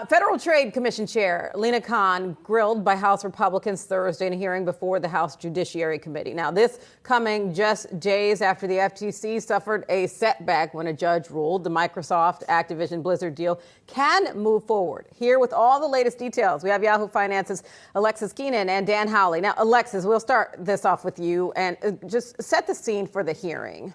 Federal Trade Commission Chair Lina Khan grilled by House Republicans Thursday in a hearing before the House Judiciary Committee. Now, this coming just days after the FTC suffered a setback when a judge ruled the Microsoft Activision Blizzard deal can move forward. Here with all the latest details, we have Yahoo Finance's Alexis Keenan and Dan Howley. Now, Alexis, we'll start this off with you and just set the scene for the hearing.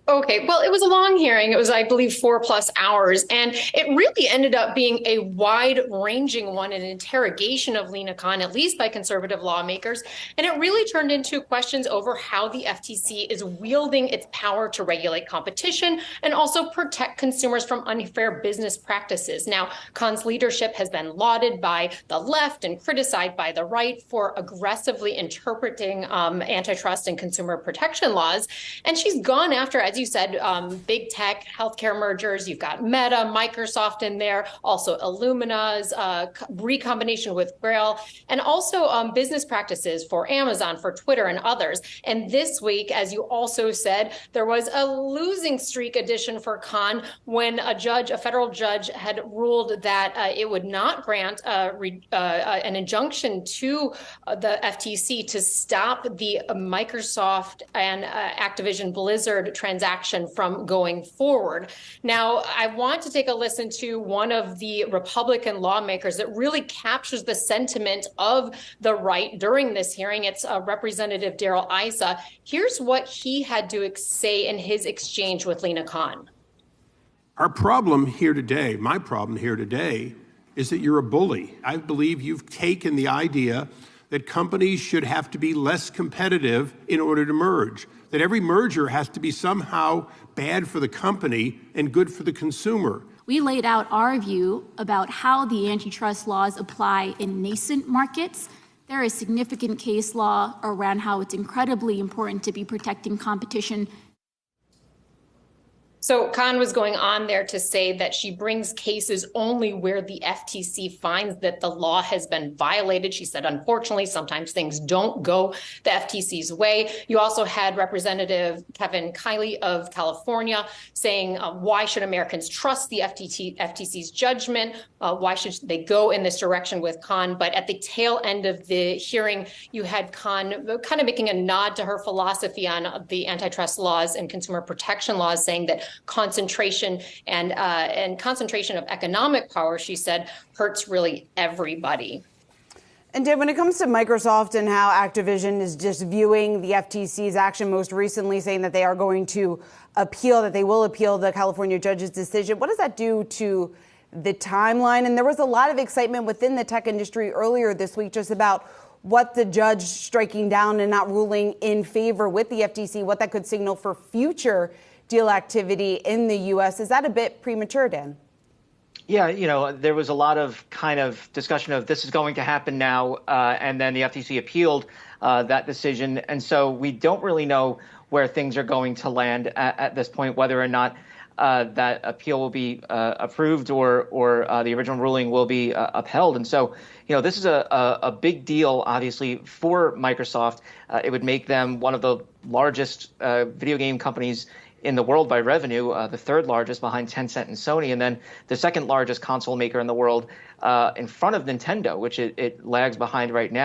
Okay, well, it was a long hearing. It was, I believe, 4+ hours, and it really ended up being a wide-ranging one, an interrogation of Lina Khan, at least by conservative lawmakers, and it really turned into questions over how the FTC is wielding its power to regulate competition and also protect consumers from unfair business practices. Now, Khan's leadership has been lauded by the left and criticized by the right for aggressively interpreting antitrust and consumer protection laws, and she's gone after, as you said, big tech, healthcare mergers. You've got Meta, Microsoft in there, also Illumina's recombination with Grail, and also business practices for Amazon, for Twitter, and others. And this week, as you also said, there was a losing streak edition for Khan when a federal judge, had ruled that it would not grant an injunction to the FTC to stop the Microsoft and Activision Blizzard transaction from going forward. Now, I want to take a listen to one of the Republican lawmakers that really captures the sentiment of the right during this hearing. It's Representative Darrell Issa. Here's what he had to say in his exchange with Lina Khan. Our problem here today, my problem here today, is that you're a bully. I believe you've taken the idea that companies should have to be less competitive in order to merge, that every merger has to be somehow bad for the company and good for the consumer. We laid out our view about how the antitrust laws apply in nascent markets. There is significant case law around how it's incredibly important to be protecting competition. So Khan was going on there to say that she brings cases only where the FTC finds that the law has been violated. She said, unfortunately, sometimes things don't go the FTC's way. You also had Representative Kevin Kiley of California saying, why should Americans trust the FTC's judgment? Why should they go in this direction with Khan? But at the tail end of the hearing, you had Khan kind of making a nod to her philosophy on the antitrust laws and consumer protection laws, saying that concentration and concentration of economic power, she said, hurts really everybody. And Dan, when it comes to Microsoft and how Activision is just viewing the FTC's action, most recently saying that they are going to appeal, that they will appeal the California judge's decision, what does that do to the timeline? And there was a lot of excitement within the tech industry earlier this week just about what the judge striking down and not ruling in favor with the FTC, what that could signal for future deal activity in the U.S. Is that a bit premature, Dan? Yeah, there was a lot of kind of discussion of this is going to happen now, and then the FTC appealed that decision. And so we don't really know where things are going to land at this point, whether or not that appeal will be approved or the original ruling will be upheld. And so, this is a big deal, obviously, for Microsoft. It would make them one of the largest video game companies in the world by revenue, the third largest behind Tencent and Sony, and then the second largest console maker in the world in front of Nintendo, which it lags behind right now.